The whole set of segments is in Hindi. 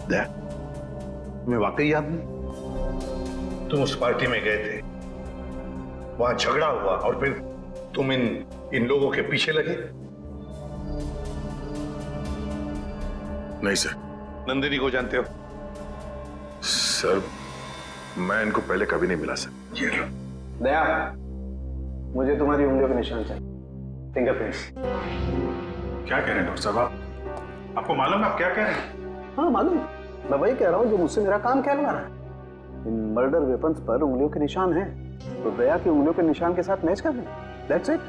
दया, तुम्हें वाकई याद नहीं? तुम उस पार्टी में गए थे, वहां झगड़ा हुआ और फिर तुम इन लोगों के पीछे लगे। नहीं सर। नंदिनी को जानते हो? सर मैं इनको पहले कभी नहीं मिला सर। ये लो। दया, मुझे तुम्हारी उंगलियों के निशान चाहिए, फिंगरप्रिंट्स। क्या कह रहे हैं डॉक्टर साहब आप? आपको मालूम है आप क्या कह रहे हैं? हाँ मालूम, मैं वही कह रहा हूँ जो मुझसे मेरा काम कहलवा रहा है। इन मर्डर वेपन्स पर उंगलियों के निशान हैं, तो दया की उंगलियों के निशान के साथ मैच कर लें। That's it.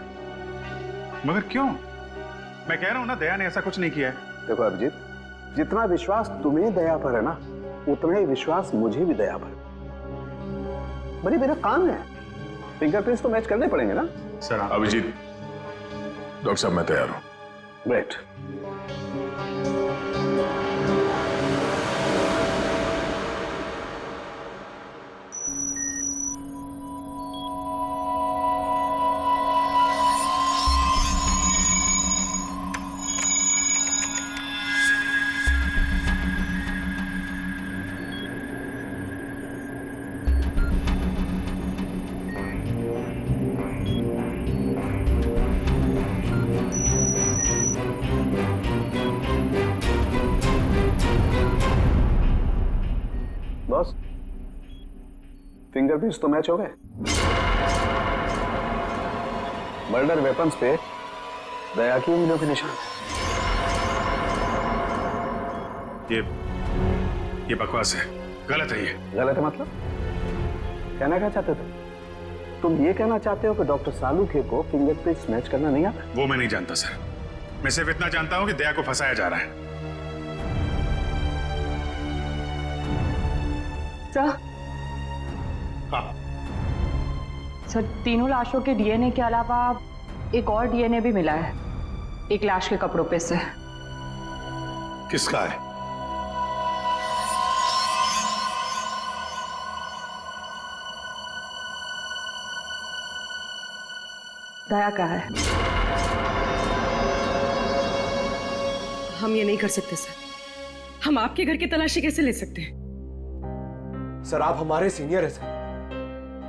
मगर क्यों? मैं कह रहा हूं ना दया ने ऐसा कुछ नहीं किया है। देखो अभिजीत, जितना विश्वास तुम्हें दया पर है ना, उतना ही विश्वास मुझे भी दया पर। बड़ी मेरा काम है, फिंगरप्रिंट्स तो मैच करने पड़ेंगे ना। सर अभिजीत, डॉक्टर साहब मैं तैयार हूं। ग्रेट। बॉस, फिंगरप्रिंट्स तो मैच हो गए। मर्डर वेपन्स पे दया की उंगलियों के निशान। ये बकवास है, गलत है ये। गलत है मतलब? कहना क्या चाहते हो तुम? ये कहना चाहते हो कि डॉक्टर सालूखे को फिंगरप्रिंट्स मैच करना नहीं आता? वो मैं नहीं जानता सर। मैं सिर्फ इतना जानता हूं कि दया को फंसाया जा रहा है। सर, हाँ। सर तीनों लाशों के डीएनए के अलावा एक और डीएनए भी मिला है, एक लाश के कपड़ों पे से। किसका है? दया का है। हम ये नहीं कर सकते सर। हम आपके घर की तलाशी कैसे ले सकते हैं? सर आप हमारे सीनियर हैं सर।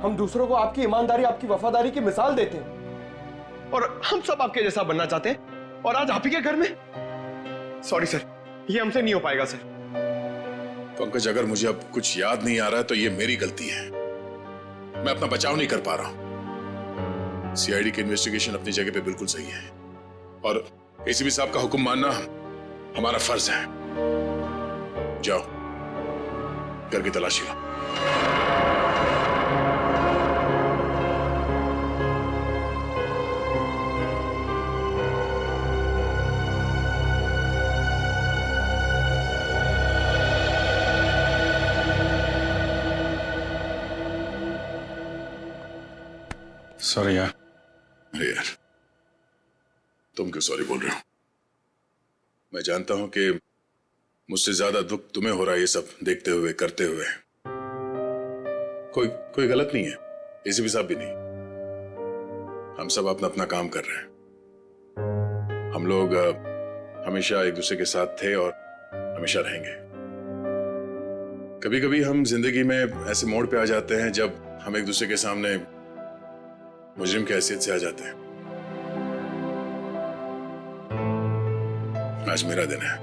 हम दूसरों को आपकी ईमानदारी, आपकी वफादारी की मिसाल देते हैं, और हम सब आपके जैसा बनना चाहते हैं, और आज आप ही के घर में। सॉरी सर, ये हमसे नहीं हो पाएगा सर। पंकज, अगर मुझे अब कुछ याद नहीं आ रहा है तो ये मेरी गलती है। मैं अपना बचाव नहीं कर पा रहा हूं। सीआईडी की इन्वेस्टिगेशन अपनी जगह पे बिल्कुल सही है, और एसीपी साहब का हुक्म मानना हमारा फर्ज है। जाओ, घर की तलाशी लो। सॉरी यार। अरे यार, तुम क्यों सॉरी बोल रहे हो? मैं जानता हूं कि मुझसे ज्यादा दुख तुम्हें हो रहा है ये सब देखते हुए, करते हुए। कोई गलत नहीं है, एसीपी साहब भी नहीं। हम सब अपना अपना काम कर रहे हैं। हम लोग हमेशा एक दूसरे के साथ थे और हमेशा रहेंगे। कभी कभी हम जिंदगी में ऐसे मोड़ पे आ जाते हैं जब हम एक दूसरे के सामने मुजरिम की हैसियत से आ जाते हैं। आज मेरा दिन है।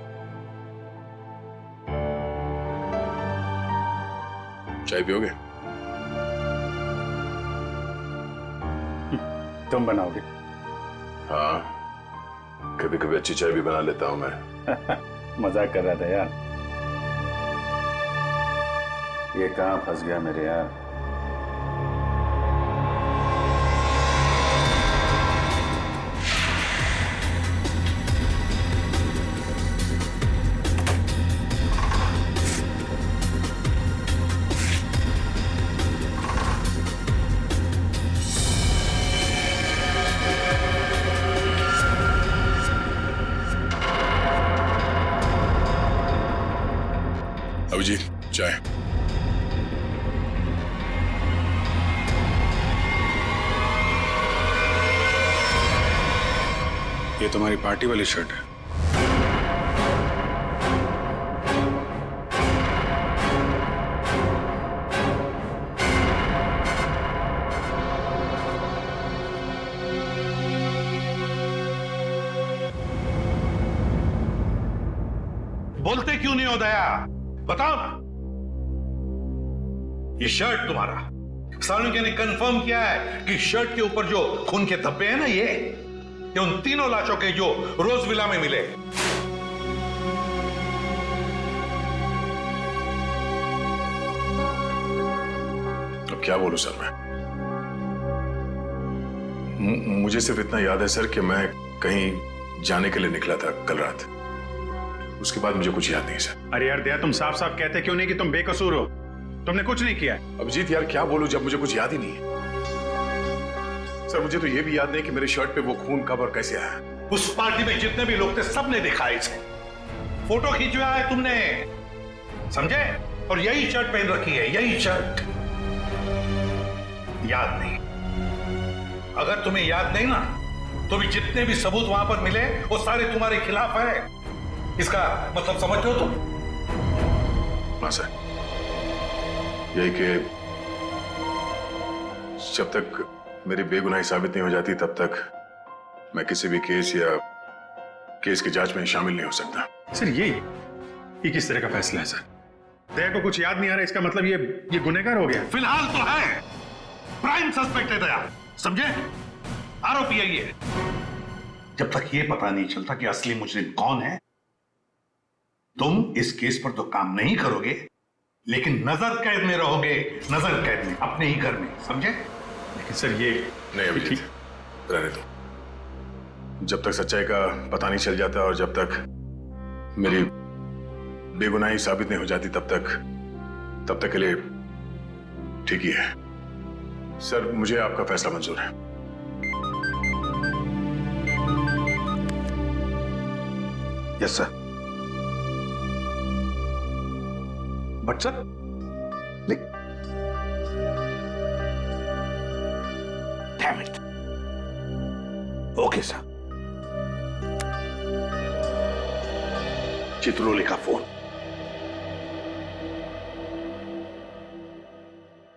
चाय पियोगे? तुम बनाओगे? हाँ, कभी कभी अच्छी चाय भी बना लेता हूं मैं। मजाक कर रहा था यार। ये कहां फंस गया मेरे यार। अभिजीत, चाय। ये तुम्हारी पार्टी वाली शर्ट है। बोलते क्यों नहीं हो दया? बताओ ना। ये शर्ट तुम्हारा, सानुके ने कंफर्म किया है कि शर्ट के ऊपर जो खून के धब्बे हैं ना, ये उन तीनों लाशों के जो रोज विला में मिले। अब क्या बोलूं सर मैं? मुझे सिर्फ इतना याद है सर कि मैं कहीं जाने के लिए निकला था कल रात। उसके बाद मुझे कुछ याद नहीं सर। अरे यार दया, तुम साफ साफ कहते क्यों नहीं कि तुम बेकसूर हो? तुमने कुछ नहीं किया। अभिजीत यार क्या बोलूं जब मुझे कुछ याद ही नहीं है। सर मुझे तो ये भी याद नहीं कि मेरी शर्ट पे वो खून कब और कैसे आया। उस पार्टी में जितने भी लोग थे सबने दिखा इसे। फोटो खींचवाया है तुमने, समझे? और यही शर्ट पहन रखी है, यही शर्ट। याद नहीं? अगर तुम्हें याद नहीं ना, तो भी जितने भी सबूत वहां पर मिले वो सारे तुम्हारे खिलाफ है। इसका मतलब समझते हो तुम? हाँ सर, यही कि जब तक मेरी बेगुनाही साबित नहीं हो जाती तब तक मैं किसी भी केस या केस की जांच में शामिल नहीं हो सकता। सर ये किस तरह का फैसला है सर? दया को कुछ याद नहीं आ रहा, इसका मतलब ये गुनहगार हो गया? फिलहाल तो है, प्राइम सस्पेक्ट है दया, समझे? आरोपी है ये। जब तक ये पता नहीं चलता कि असली मुजरिम कौन है, तुम इस केस पर तो काम नहीं करोगे, लेकिन नजर कैद में रहोगे, नजर कैद में, अपने ही घर में, समझे? लेकिन सर ये नहीं अभिजीत, रहने दो। जब तक सच्चाई का पता नहीं चल जाता और जब तक मेरी बेगुनाही साबित नहीं हो जाती तब तक के लिए ठीक ही है। सर मुझे आपका फैसला मंजूर है। Yes sir. But sir, damn it. Okay sir. Chitrole का फोन।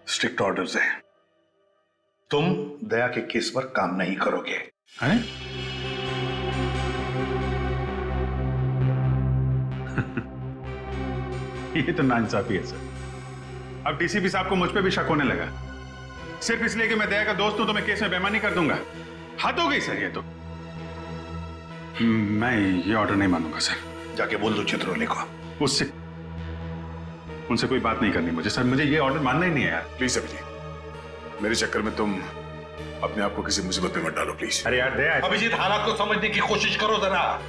स्ट्रिक्ट ऑर्डर्स है, तुम दया के केस पर काम नहीं करोगे। हैं? ये तो नाइंसाफी है सर। अब डीसीपी साहब को मुझ पे भी शक होने लगा, सिर्फ इसलिए कि मैं दया का दोस्त हूं तो मैं केस में बेईमानी कर दूंगा। हद हो गई सर ये तो। मैं ये ऑर्डर नहीं मानूंगा सर। जाके बोल दो चित्रोले को। उनसे कोई बात नहीं करनी मुझे सर, मुझे ये ऑर्डर मानना ही नहीं है यार। प्लीज अभिजीत, मेरे चक्कर में तुम अपने आप को किसी मुसीबत में मत डालो प्लीज। अरे यार दया, अभिजीत हालात को समझने की कोशिश करो जरा।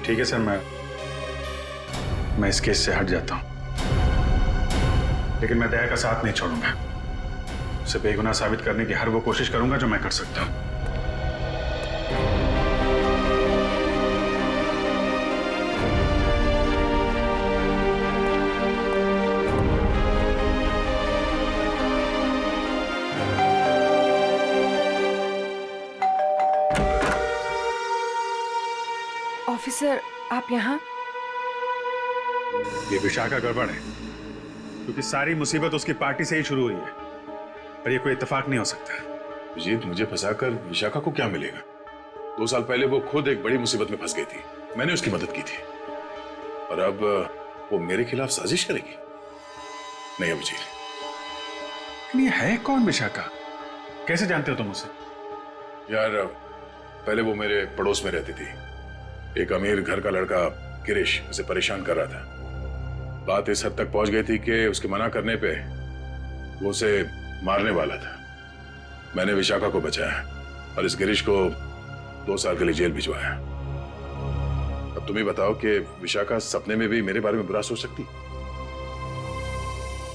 ठीक है सर, मैं इस केस से हट जाता हूं, लेकिन मैं दया का साथ नहीं छोड़ूंगा। उसे बेगुनाह साबित करने की हर वो कोशिश करूंगा जो मैं कर सकता हूं। ऑफिसर, आप यहाँ? ये विशाखा गड़बड़ है, क्योंकि सारी मुसीबत उसकी पार्टी से ही शुरू हुई है, और ये कोई इत्तेफाक नहीं हो सकता। अभिजीत, मुझे फंसाकर विशाखा को क्या मिलेगा? 2 साल पहले वो खुद एक बड़ी मुसीबत में फंस गई थी, मैंने उसकी मदद की थी, और अब वो मेरे खिलाफ साजिश करेगी? नहीं अभिजीत। ये है कौन विशाखा? कैसे जानते हो तुम उसे? यार पहले वो मेरे पड़ोस में रहती थी। एक अमीर घर का लड़का गिरीश उसे परेशान कर रहा था। बात इस हद तक पहुंच गई थी कि उसके मना करने पे वो उसे मारने वाला था। मैंने विशाखा को बचाया और इस गिरीश को 2 साल के लिए जेल भिजवाया। अब तुम ही बताओ कि विशाखा सपने में भी मेरे बारे में बुरा सोच सकती?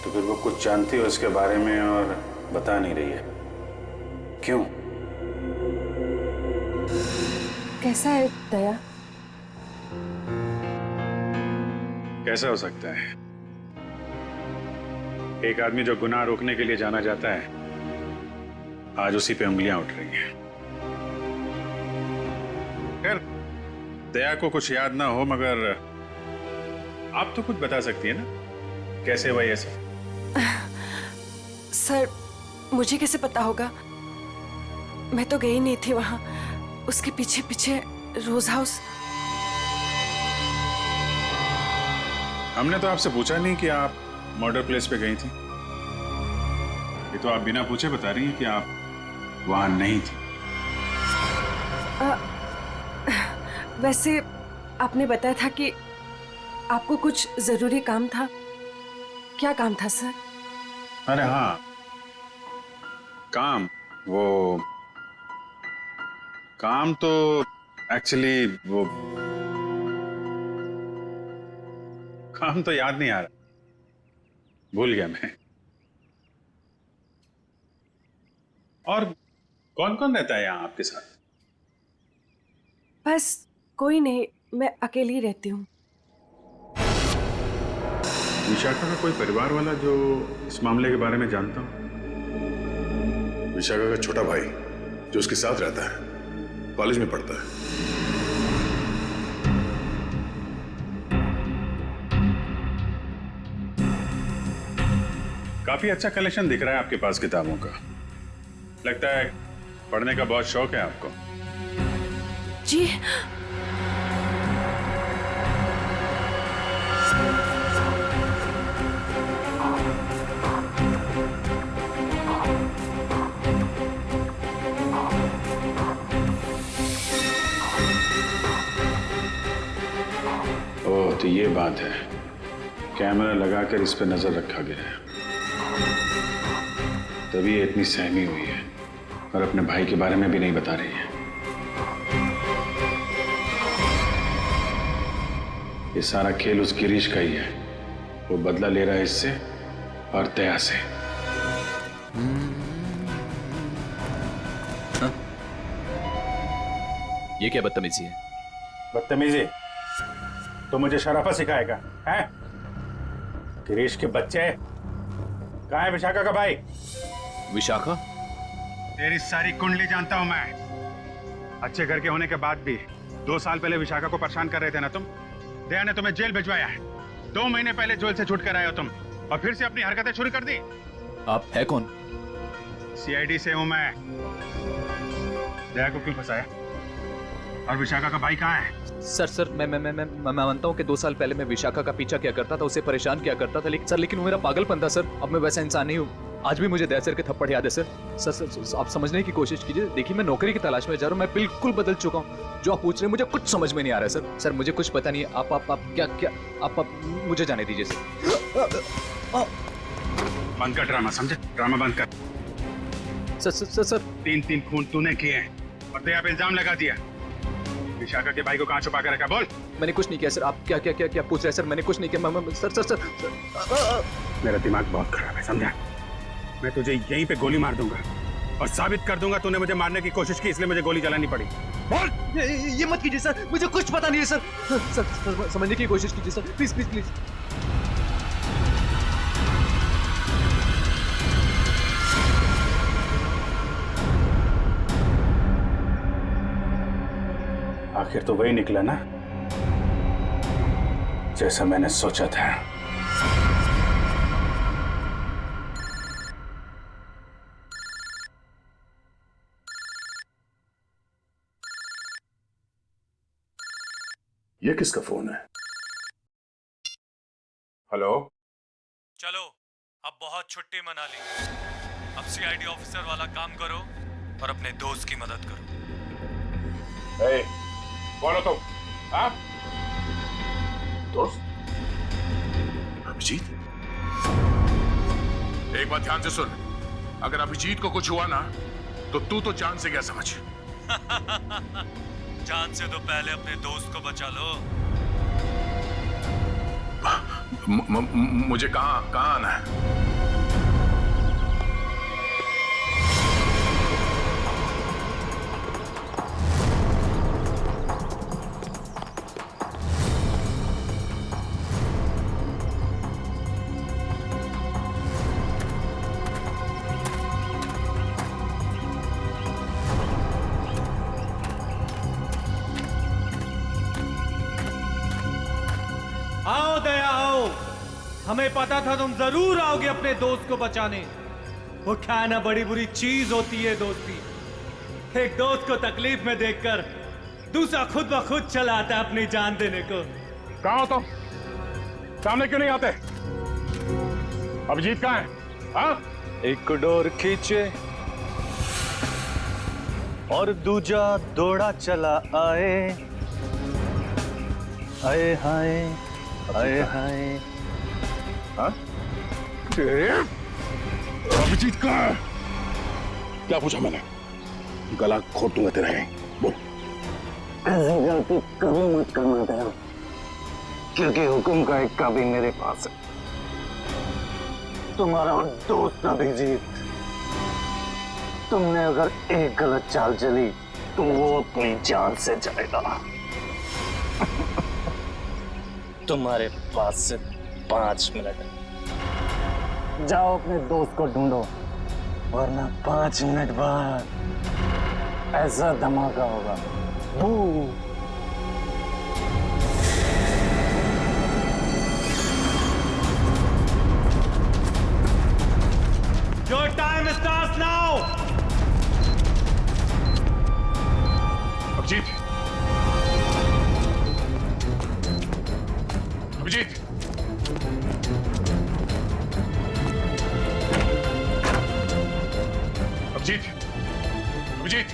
तो फिर वो कुछ जानती हो इसके बारे में और बता नहीं रही है, क्यों? कैसा है दया? कैसा हो सकता है? एक आदमी जो गुनाह रोकने के लिए जाना जाता है, आज उसी पे उंगलियां उठ रही हैं। खैर, दया को कुछ याद ना हो, मगर आप तो कुछ बता सकती है ना, कैसे हुआ ये सब? सर, मुझे कैसे पता होगा? मैं तो गई नहीं थी वहां। उसके पीछे पीछे रोज हाउस। हमने तो आपसे पूछा नहीं कि आप मर्डर प्लेस पे गई थी। ये तो आप बिना पूछे बता रही हैं कि आप वहां नहीं थी। वैसे आपने बताया था कि आपको कुछ जरूरी काम था। क्या काम था सर? अरे हाँ, काम तो एक्चुअली वो काम तो याद नहीं आ रहा, भूल गया मैं। और कौन कौन रहता है यहाँ आपके साथ? बस कोई नहीं, मैं अकेली रहती हूँ। विशाखा का कोई परिवार वाला जो इस मामले के बारे में जानता हो? विशाखा का छोटा भाई जो उसके साथ रहता है, कॉलेज में पढ़ता है। काफी अच्छा कलेक्शन दिख रहा है आपके पास किताबों का। लगता है पढ़ने का बहुत शौक है आपको। जी ओह, तो ये बात है। कैमरा लगाकर इस पे नजर रखा गया है, तभी ये इतनी सहमी हुई है और अपने भाई के बारे में भी नहीं बता रही है। ये सारा खेल उस गिरीश का ही है। वो बदला ले रहा है इससे और दया से। हाँ? ये क्या बदतमीजी है? बदतमीजी तो मुझे शराफत सिखाएगा है? गिरीश के बच्चे, कहाँ है विशाखा का भाई? विशाखा? तेरी सारी कुंडली जानता हूं मैं। अच्छे घर के होने के बाद भी 2 साल पहले विशाखा को परेशान कर रहे थे ना तुम। दया ने तुम्हें जेल भिजवाया है। 2 महीने पहले जेल से छूट कर आए हो तुम और फिर से अपनी हरकतें शुरू कर दी। आप है कौन? सीआईडी से हूं मैं। दया को क्यों फंसाया? और विशाखा का भाई कहाँ है? सर मैं मानता हूँ कि 2 साल पहले मैं विशाखा का पीछा किया करता था, उसे परेशान किया करता था, लेकिन वो मेरा पागलपन था सर। अब मैं वैसा इंसान नहीं हूँ। आज भी मुझे दया सर के थप्पड़ याद है सर। सर आप समझने की कोशिश कीजिए। देखिए, मैं नौकरी की तलाश में जा रहा हूँ। मैं बिल्कुल बदल चुका हूँ। जो आप पूछ रहे हैं मुझे कुछ समझ में नहीं आ रहा है सर। सर मुझे कुछ पता नहीं है। आप क्या आप मुझे जाने दीजिए सर। बंद कर ड्रामा, समझे? ड्रामा बंद कर। सर 3 खून तूने किए हैं और दया पे इल्जाम लगा दिया। विशाखा के भाई को कहाँ छुपा कर रखा? बोल। मैंने कुछ नहीं किया सर। आप क्या पूछ रहे हैं सर? मैंने कुछ नहीं किया। सर मेरा दिमाग बहुत खराब है, समझा? मैं तुझे यहीं पे गोली मार दूंगा और साबित कर दूंगा तूने मुझे मारने की कोशिश की, इसलिए मुझे गोली चलानी पड़ी। बोल। ये मत कीजिए सर, मुझे कुछ पता नहीं है सर। सर समझने की कोशिश कीजिए सर, प्लीज। आखिर तो वही निकला ना जैसा मैंने सोचा था। ये किसका फोन है? हेलो? चलो, अब बहुत छुट्टी मना ली। अब सीआईडी ऑफिसर वाला काम करो और अपने दोस्त की मदद करो। बोलो तुम। हाँ? दोस्त? अभिजीत? एक बात ध्यान से सुन, अगर अभिजीत को कुछ हुआ ना तो तू तो जान से गया समझ। जान से तो पहले अपने दोस्त को बचा लो। मुझे कहाँ आना है? आओ दया आओ, हमें पता था तुम जरूर आओगे अपने दोस्त को बचाने। वो क्या ना बड़ी बुरी चीज होती है दोस्ती। एक दोस्त को तकलीफ में देखकर दूसरा खुद ब खुद चला आता है अपनी जान देने को। कहाँ हो तुम? सामने क्यों नहीं आते? अभिजीत कहाँ है? हाँ? एक डोर खींचे और दूजा दौड़ा चला आए, आए हाय, आए हाय। हाँ? अभिजीत कहाँ है? क्या पूछा मैंने? गला घोट दूंगा तेरा यहीं। बोल। ऐसी गलती कभी मत करना दया, क्योंकि हुक्म का एक कभी मेरे पास है। तुम्हारा दोस्त अभिजीत, तुमने अगर एक गलत चाल चली तो वो अपनी जान से जाएगा। तुम्हारे पास से 5 मिनट, जाओ अपने दोस्त को ढूंढो, वरना 5 मिनट बाद ऐसा धमाका होगा। बू। Your time starts now. Abhijit, Abhijit, Abhijit, Abhijit,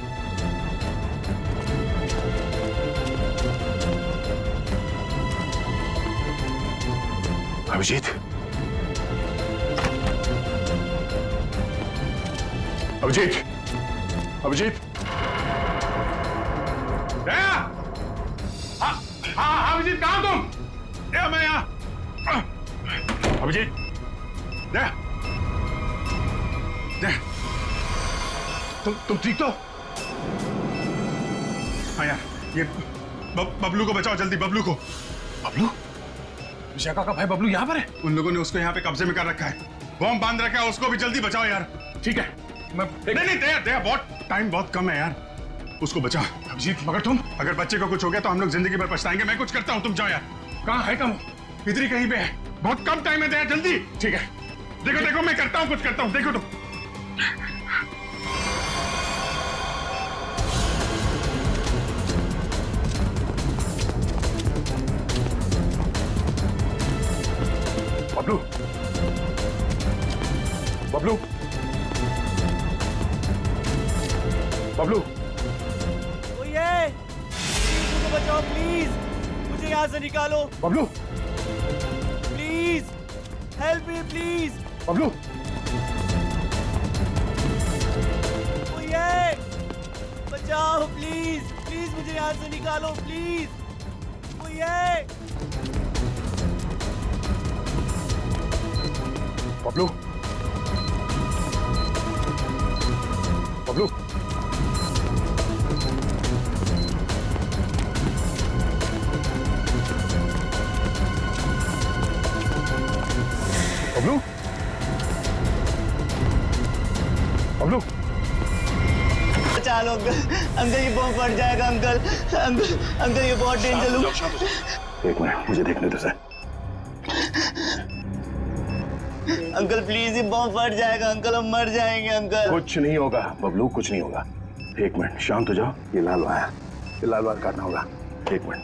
Abhijit, Abhijit, Abhijit, दया! हाँ, हाँ, अभिजीत कहाँ तुम? दया, मैं यहाँ। अभिजीत, दया, दया, तुम ठीक तो? हाँ यार, ये बबलू को बचाओ जल्दी, बबलू को। बबलू? विशाखा का भाई बबलू यहाँ पर है? उन लोगों ने उसको यहाँ पे कब्जे में कर रखा है, बॉम्ब बांध रखा है, उसको भी जल्दी बचाओ यार। ठीक है, मैं नहीं, दया, दया, बहुत टाइम बहुत कम है यार, उसको बचाओ। अभिजीत, मगर तुम? अगर बच्चे को कुछ हो गया तो हम लोग जिंदगी भर पछताएंगे। मैं कुछ करता हूँ, तुम जाओ यार। कहाँ है? कम इधर ही कहीं पे है, बहुत कम टाइम है, दया जल्दी। ठीक है, देखो देखो, मैं करता हूँ, कुछ करता हूँ, देखो तुम। बबलू, बबलू, बबलू, ये मुझे बचाओ प्लीज, मुझे यहाँ से निकालो Bablu, please, help me please. Bablu, ये बचाओ प्लीज, प्लीज मुझे यहाँ से निकालो प्लीज। ये बबलू, बबलू, बबलू, बबलू, बचा लो अंकल, अंकल ये बॉम्ब फट जाएगा अंकल, अंकल, अंकल ये बहुत डेंजर है। एक मिनट, मुझे देखने दो सर। अंकल प्लीज ये बॉम्ब फट जाएगा अंकल, हम मर जाएंगे अंकल। कुछ नहीं होगा बबलू, कुछ नहीं होगा। एक मिनट, शांत हो जाओ। ये लाल वायर, ये लाल वायर काटना होगा। एक मिनट।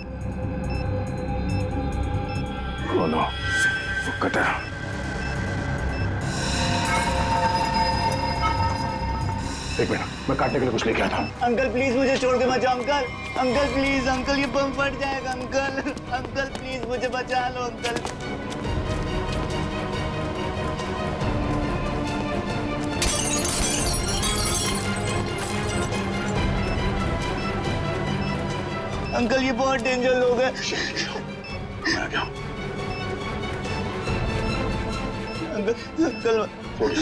ओ नो, वो कटा। एक मिनट, मैं काटने के लिए कुछ लेके आता हूँ। अंकल प्लीज मुझे छोड़ के मत जाओ अंकल, अंकल प्लीज, अंकल ये बम फट जाएगा अंकल, अंकल प्लीज मुझे बचा लो अंकल। अंकल ये बहुत डेंजर लोग हैं। मैं आ गया हूँ। अंकल, अंकल हो गया।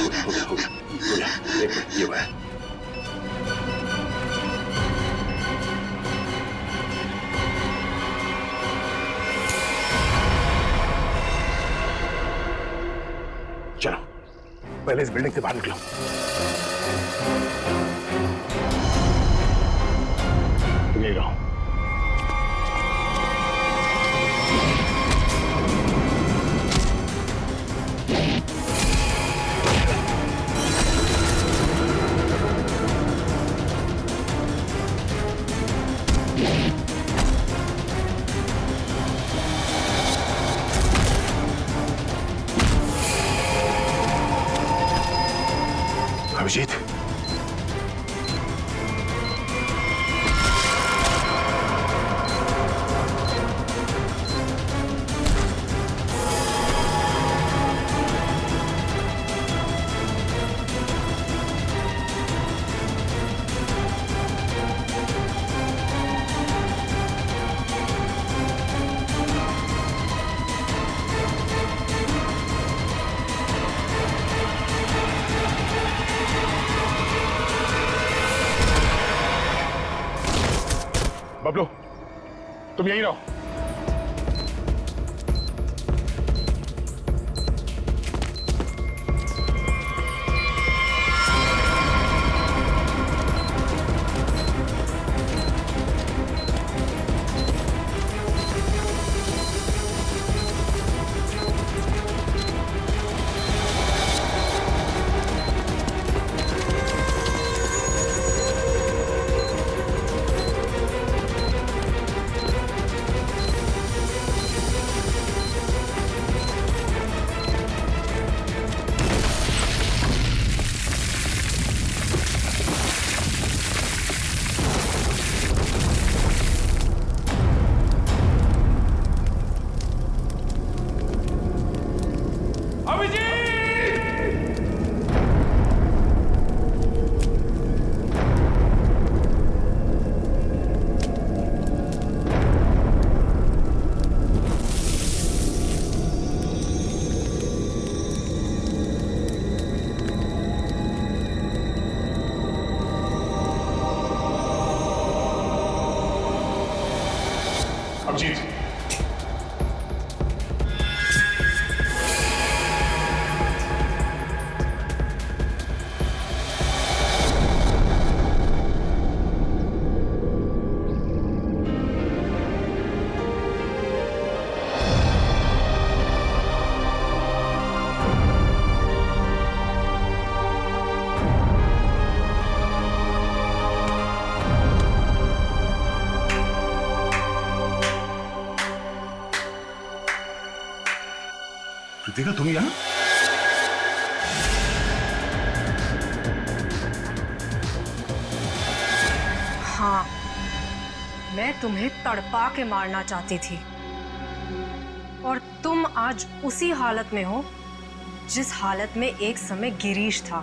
एक मिनट, ये वायर। चलो, पहले इस बिल्डिंग से बाहर निकलो। यही रहो। अभिजीत, बबलू, तुम यहीं रहो। अभिजीत, कृतिका, तुम यहाँ? हाँ, मैं तुम्हें तड़पा के मारना चाहती थी और तुम आज उसी हालत में हो जिस हालत में एक समय गिरीश था,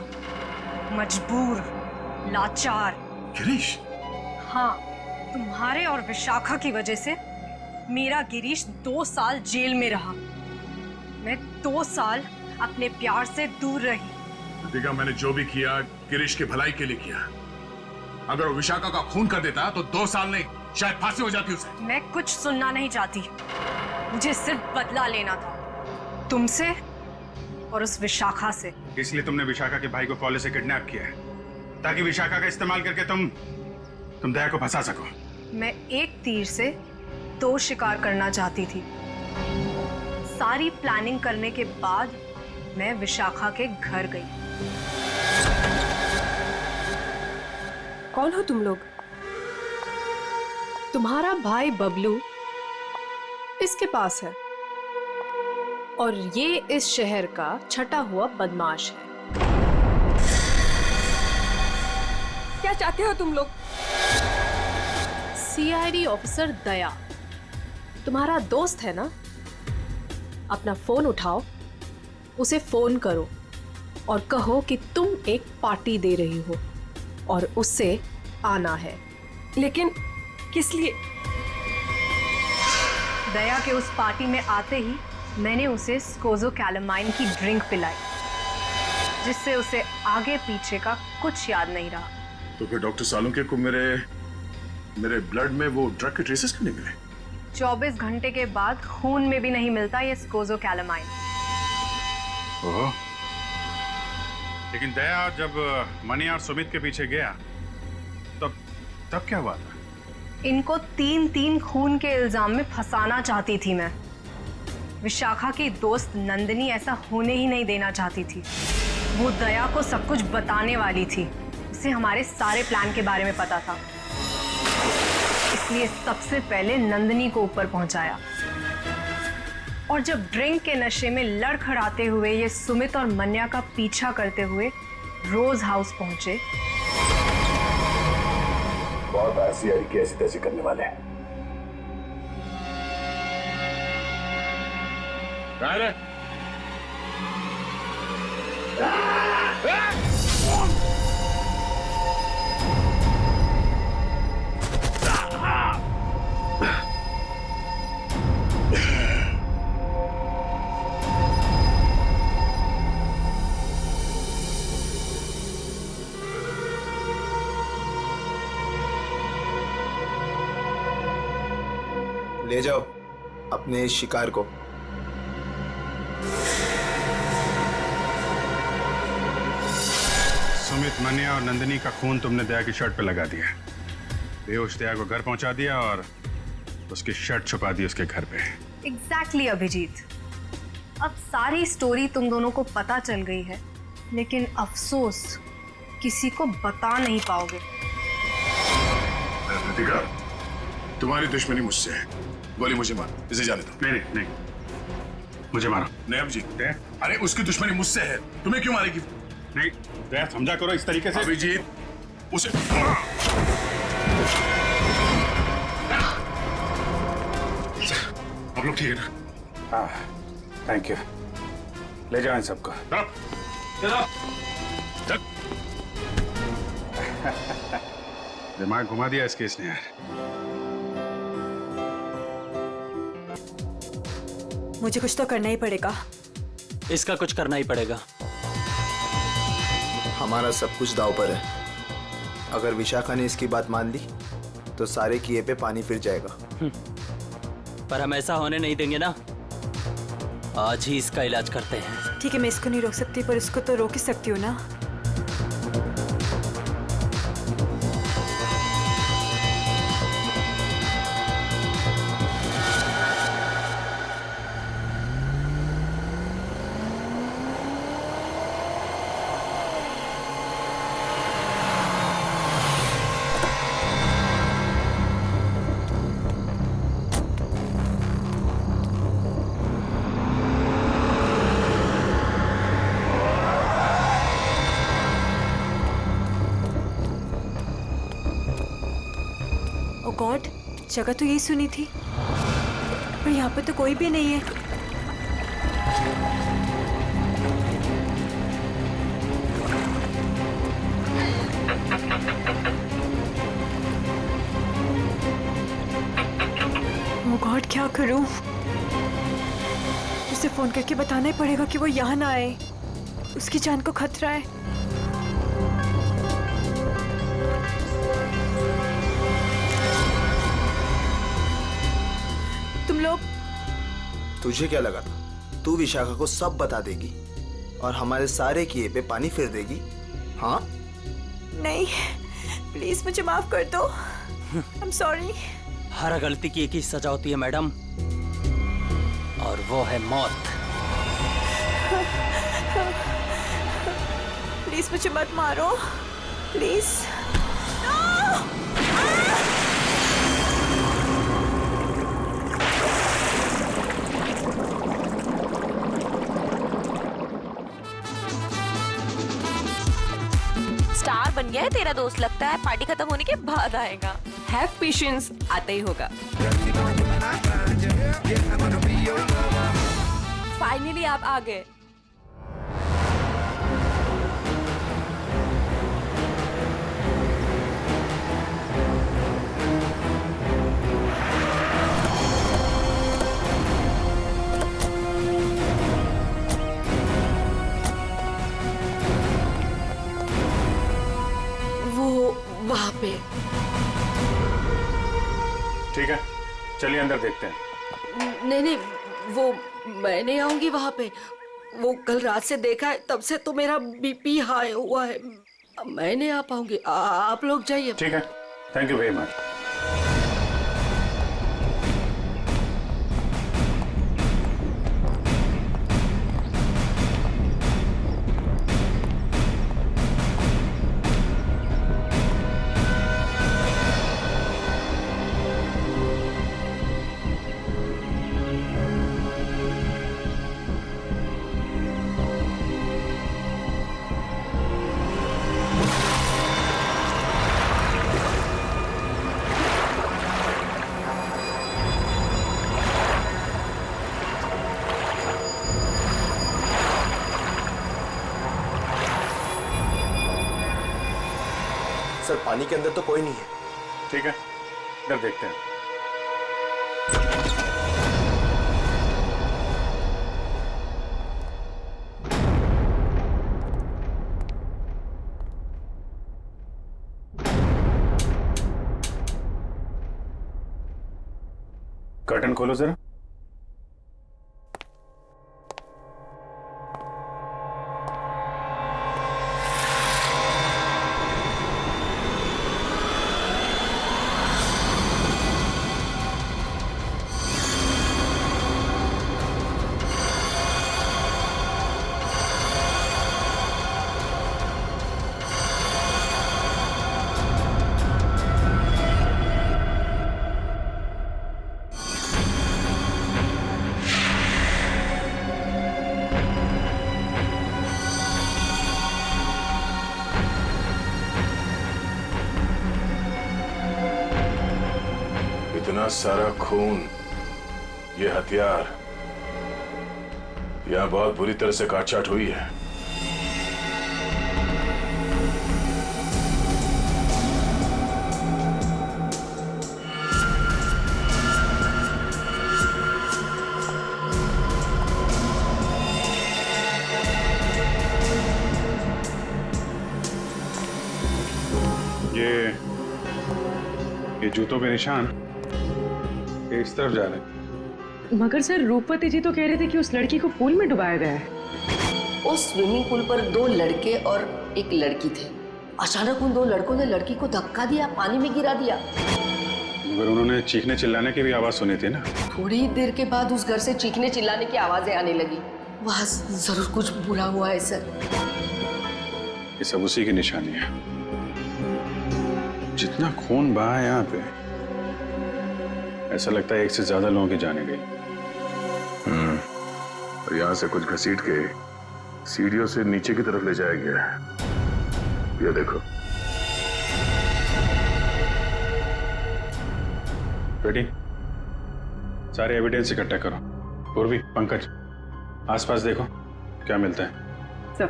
मजबूर, लाचार। गिरीश? हाँ, तुम्हारे और विशाखा की वजह से मेरा गिरीश 2 साल जेल में रहा। मैं 2 साल अपने प्यार से दूर रही। कृतिका, मैंने जो भी किया गिरीश की भलाई के लिए किया। अगर वो विशाखा का खून कर देता तो 2 साल नहीं, शायद फांसी हो जाती उसे। मैं कुछ सुनना नहीं चाहती, मुझे सिर्फ बदला लेना था, तुमसे और उस विशाखा से। इसलिए तुमने विशाखा के भाई को कॉलेज से किडनैप किया है ताकि विशाखा का इस्तेमाल करके तुम दया को फंसा सको। मैं एक तीर से 2 शिकार करना चाहती थी। सारी प्लानिंग करने के बाद मैं विशाखा के घर गई। कौन हो तुम लोग? तुम्हारा भाई बबलू इसके पास है और ये इस शहर का छटा हुआ बदमाश है। क्या चाहते हो तुम लोग? सीआईडी ऑफिसर दया तुम्हारा दोस्त है ना? अपना फोन उठाओ, उसे फोन करो और कहो कि तुम एक पार्टी दे रही हो और उससे आना है। लेकिन किस लिए? दया के उस पार्टी में आते ही मैंने उसे स्कोज़ोकैलामाइन की ड्रिंक पिलाई, जिससे उसे आगे पीछे का कुछ याद नहीं रहा। तो फिर डॉक्टर सालुंके को मेरे ब्लड में वो ड्रग के ट्रेसेस क्यों नहीं मिले? 24 घंटे के बाद खून में भी नहीं मिलता ये स्कोज़ोकैलामाइन। ओह, लेकिन दया जब मनी और सुमित के पीछे गया तब क्या हुआ था? इनको 3 खून के इल्जाम में फंसाना चाहती थी मैं। विशाखा की दोस्त नंदिनी ऐसा होने ही नहीं देना चाहती थी। वो दया को सब कुछ बताने वाली थी, उसे हमारे सारे प्लान के बारे में पता था, इसलिए सबसे पहले नंदिनी को ऊपर पहुंचाया। और जब ड्रिंक के नशे में लड़खड़ाते हुए ये सुमित और मन्या का पीछा करते हुए रोज हाउस पहुंचे। बहुत ऐसी की ऐसी तैसी करने वाले हैं। ले जाओ अपने इस शिकार को। सुमित, मन्या और नंदिनी का खून तुमने दया की शर्ट पे लगा दिया। बेहोश दया को घर पहुंचा दिया और उसकी शर्ट छुपा दी उसके घर पे। एग्जैक्टली अभिजीत, अब सारी स्टोरी तुम दोनों को पता चल गई है, लेकिन अफसोस किसी को बता नहीं पाओगे। रितिका, तुम्हारी दुश्मनी मुझसे है। गोली मुझे मार, इसे जाने दो। नहीं नहीं, मुझे मारो। नहीं अभिजीत, अरे उसकी दुश्मनी मुझसे है, तुम्हें क्यों मारेगी? नहीं, दया समझा करो इस तरीके से। अभिजीत, उसे आप लोग ठीक है ना? हाँ, थैंक यू। ले जाओ इन सबको। दिमाग घुमा दिया इस केस ने यार। मुझे कुछ तो करना ही पड़ेगा। इसका कुछ करना ही पड़ेगा। हमारा सब कुछ दांव पर है। अगर विशाखा ने इसकी बात मान ली तो सारे किए पे पानी फिर जाएगा। पर हम ऐसा होने नहीं देंगे ना। आज ही इसका इलाज करते हैं। ठीक है, मैं इसको नहीं रोक सकती पर इसको तो रोक ही सकती हूँ ना। गॉड, जगह तो यही सुनी थी पर यहाँ पे तो कोई भी नहीं है। ओ गॉड, क्या करूं? उसे फोन करके बताना ही पड़ेगा कि वो यहाँ ना आए। उसकी जान को खतरा है। तुझे क्या लगा था तू विशाखा को सब बता देगी और हमारे सारे किए पे पानी फिर देगी? हाँ? नहीं, प्लीज मुझे माफ कर दो। I am sorry. हर गलती की एक ही सजा होती है मैडम, और वो है मौत। प्लीज मुझे मत मारो, प्लीज। स्टार बन गया है तेरा दोस्त, लगता है पार्टी खत्म होने के बाद आएगा। हैव पेशेंस, आता ही होगा। फाइनली आप आ गए। वहां पे। ठीक है, चलिए अंदर देखते हैं। नहीं नहीं, वो मैं नहीं आऊंगी वहां पे। वो कल रात से देखा है, तब से तो मेरा बीपी हाई हुआ है। मैं नहीं आ पाऊंगी, आप लोग जाइए। ठीक है, thank you very much. Sir पानी के अंदर तो कोई नहीं है। ठीक है, इधर देखते हैं। कर्टन खोलो जरा। इतना सारा खून, ये हथियार, यहां बहुत बुरी तरह से काटछाट हुई है। ये जूतों के निशान ये इस तरफ जा रहे हैं। मगर सर रूपवती जी तो कह रहे थे कि उस लड़की को पूल में डुबाया गया है। उस स्विमिंग पूल पर 2 लड़के और एक लड़की थे। अचानक उन 2 लड़कों ने लड़की को धक्का दिया, पानी में गिरा दिया। मगर उन्होंने चीखने चिल्लाने की भी आवाज सुनी थी ना। थोड़ी देर के बाद उस घर से चीखने चिल्लाने की आवाजें आने लगी। वहां जरूर कुछ बुरा हुआ है सर। ये सब उसी की निशानी है। जितना खून बहा है यहाँ पे, ऐसा लगता है एक से ज्यादा लोगों की जाने गई। और यहाँ से कुछ घसीट के सीढ़ियों से नीचे की तरफ ले जाया गया है। ये देखो। बेटी, सारे एविडेंस इकट्ठा करो। पूर्वी, पंकज, आसपास देखो क्या मिलता है। सर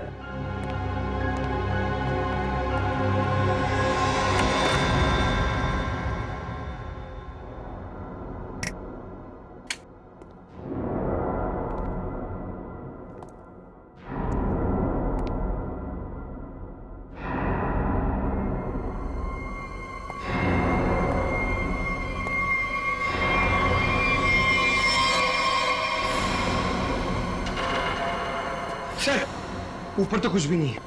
सर ऊपर तो कुछ भी नहीं है।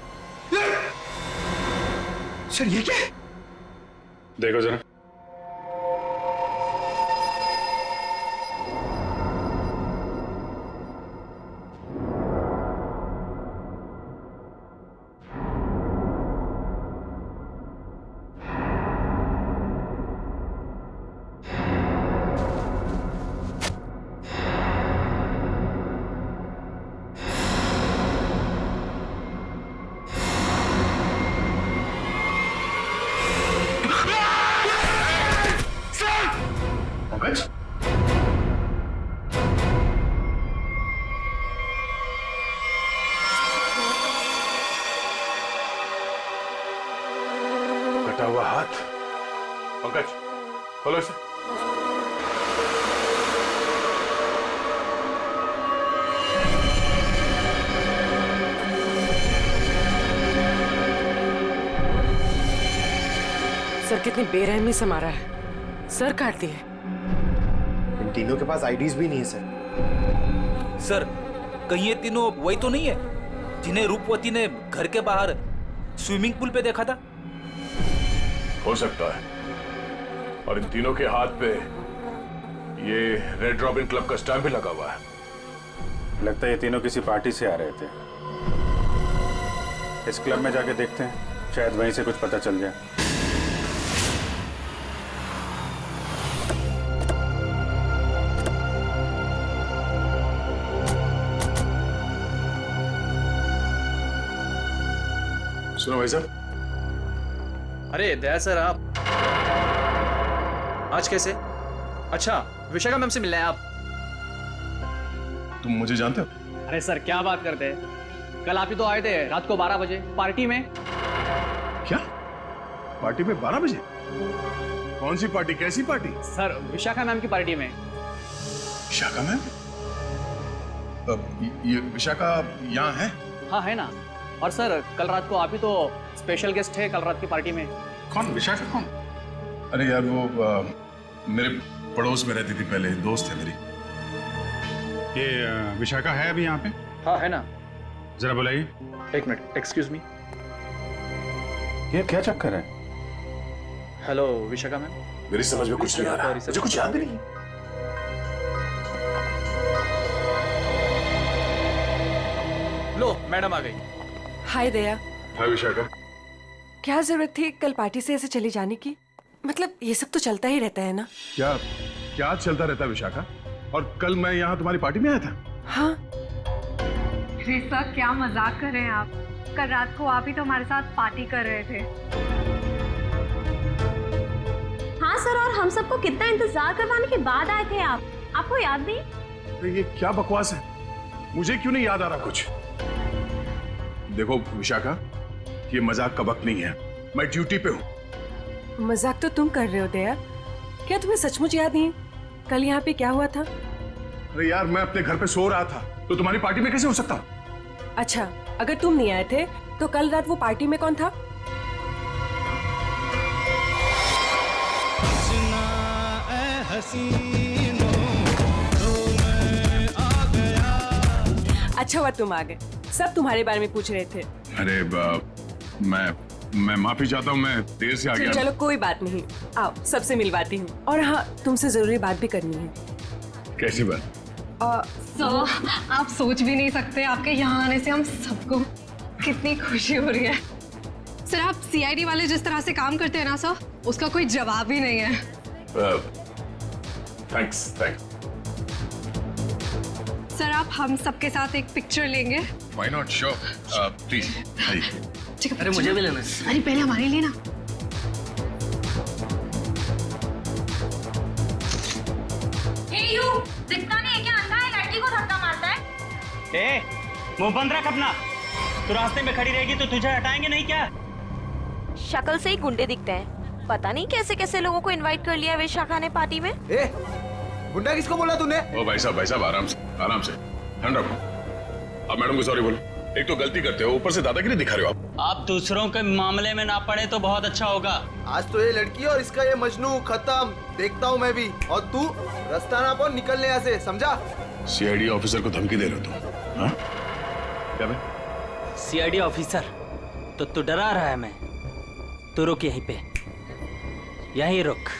सर ये क्या है? देखो जरा। कटा हुआ हाथ। पंकज, खोलो इसे। सर कितनी बेरहमी से मारा है। सर काट दिए। इन तीनों के पास आईडीज भी नहीं है सर। सर कहीं ये तीनों वही तो नहीं है जिन्हें रूपवती ने घर के बाहर स्विमिंग पूल पे देखा था? हो सकता है। और इन तीनों के हाथ पे ये रेड रॉबिन क्लब का स्टैम्प भी लगा हुआ है। लगता है ये तीनों किसी पार्टी से आ रहे थे। इस क्लब में जाके देखते हैं, शायद वहीं से कुछ पता चल जाए। सुनो भाई साहब। अरे दया सर, आप आज कैसे? अच्छा, विशाखा मैम से मिलना है आप? तुम मुझे जानते हो? अरे सर क्या बात करते हैं, कल आप ही तो आए थे रात को 12 बजे पार्टी में। क्या? पार्टी में 12 बजे? कौन सी पार्टी, कैसी पार्टी? सर विशाखा मैम की पार्टी में। विशाखा मैम? ये विशाखा यहाँ है? हाँ है ना। और सर कल रात को आप ही तो स्पेशल गेस्ट है कल रात की पार्टी में। कौन? विशाखा कौन? अरे यार वो मेरे पड़ोस में रहती थी पहले, दोस्त है मेरी। ये विशाखा है अभी यहाँ पे? हाँ है ना। जरा बुलाइए। एक मिनट, एक्सक्यूज मी। ये क्या चक्कर है? Hello Vishakha ma'am. मेरी समझ में कुछ नहीं आ रहा, मुझे कुछ याद भी नहीं। लो मैडम आ गई। हाय दया। हाय विशाखा। क्या जरूरत थी कल पार्टी से ऐसे चली जाने की? मतलब ये सब तो चलता ही रहता है ना। क्या क्या चलता रहता है विशाखा? और कल मैं यहाँ तुम्हारी पार्टी में आया था। हाँ। अरे सर क्या मजाक कर रहे हैं आप? कल रात को आप ही तो हमारे साथ पार्टी कर रहे थे। हाँ सर, और हम सबको कितना इंतजार करवाने के बाद आए थे आप। आपको याद नहीं? तो ये क्या बकवास है? मुझे क्यों नहीं याद आ रहा कुछ? देखो विशाखा, ये मजाक का वक्त नहीं है, मैं ड्यूटी पे हूँ। मजाक तो तुम कर रहे हो दया। क्या तुम्हें सचमुच याद नहीं? कल यहाँ पे क्या हुआ था? अरे यार मैं अपने घर पे सो रहा था, तो तुम्हारी पार्टी में कैसे हो सकता? अच्छा, अगर तुम नहीं आए थे तो कल रात वो पार्टी में कौन था? अच्छा हुआ तुम आ गए, सब तुम्हारे बारे में पूछ रहे थे। अरे मैं माफी चाहता हूँ, मैं देर से आ गया। चलो कोई बात नहीं, आओ सबसे मिलवाती हूँ। और हाँ, तुमसे जरूरी बात भी करनी है। कैसी बात? सर आप सोच भी नहीं सकते, आपके यहाँ आने से हम सबको कितनी खुशी हो रही है। सर आप सीआईडी वाले जिस तरह से काम करते हैं ना सर, उसका कोई जवाब ही नहीं है। थैंक्स। सर आप हम सबके साथ एक पिक्चर लेंगे? Why not? Sure. Please. अरे मुझे भी लेना है। अरे पहले हमारे लिए ना। दिखता नहीं है क्या? अंधा है, लड़की को धक्का मारता है। ए, मुंह बंद रख अपना। तू रास्ते में खड़ी रहेगी तो तुझे हटाएंगे नहीं क्या? शक्ल से ही गुंडे दिखते हैं, पता नहीं कैसे कैसे लोगों को इनवाइट कर लिया विशाखा ने पार्टी में। गुंडा किसको बोला तूने? ओ भाई साहब आराम से ठंड रखो। अब मैडम को सॉरी बोलो। एक तो गलती करते हो, ऊपर से दादागिरी दिखा रहे हो आप दूसरों के मामले में ना पड़े तो बहुत अच्छा होगा। आज तो ये लड़की और इसका ये मजनू खत्म, देखता हूँ मैं भी। और तू रास्ता ना पाओ, निकलने यहाँ से, समझा? सीआईडी ऑफिसर को धमकी दे रहे हो तुम? हाँ? क्या बे? सीआईडी ऑफिसर तो तू डरा रहा है मैं। तू रुक यहीं पे, यहीं रुक।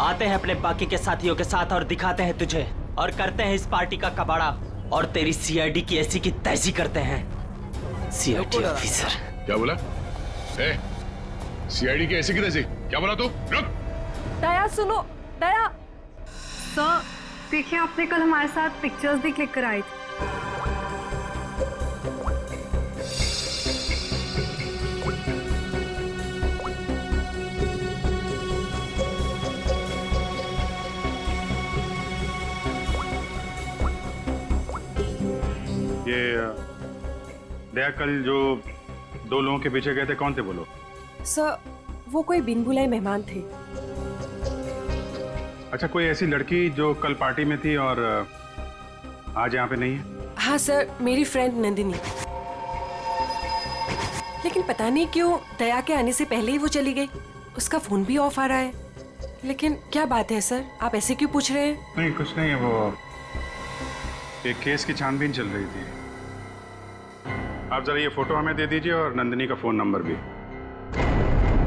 आते हैं अपने बाकी के साथियों के साथ और दिखाते हैं तुझे, और करते हैं इस पार्टी का कबाड़ा, और तेरी सीआईडी की ऐसी की तैसी करते हैं। CID officer. क्या बोला? सीआईडी की ऐसी की तैसी? क्या बोला तू? रुक। दया सुनो, दया। सर देखिए, आपने कल हमारे साथ पिक्चर्स भी क्लिक कराई थी। दया कल जो 2 लोगों के पीछे गए थे, कौन थे वो लोग? सर वो कोई बिन बुलाए मेहमान थे। अच्छा, कोई ऐसी लड़की जो कल पार्टी में थी और आज यहाँ पे नहीं है? हाँ सर, मेरी फ्रेंड नंदिनी। लेकिन पता नहीं क्यों दया के आने से पहले ही वो चली गई। उसका फोन भी ऑफ आ रहा है। लेकिन क्या बात है सर, आप ऐसे क्यों पूछ रहे हैं? नहीं कुछ नहीं है, वो एक केस की छानबीन चल रही थी। आप जरा ये फोटो हमें दे दीजिए और नंदिनी का फोन नंबर भी।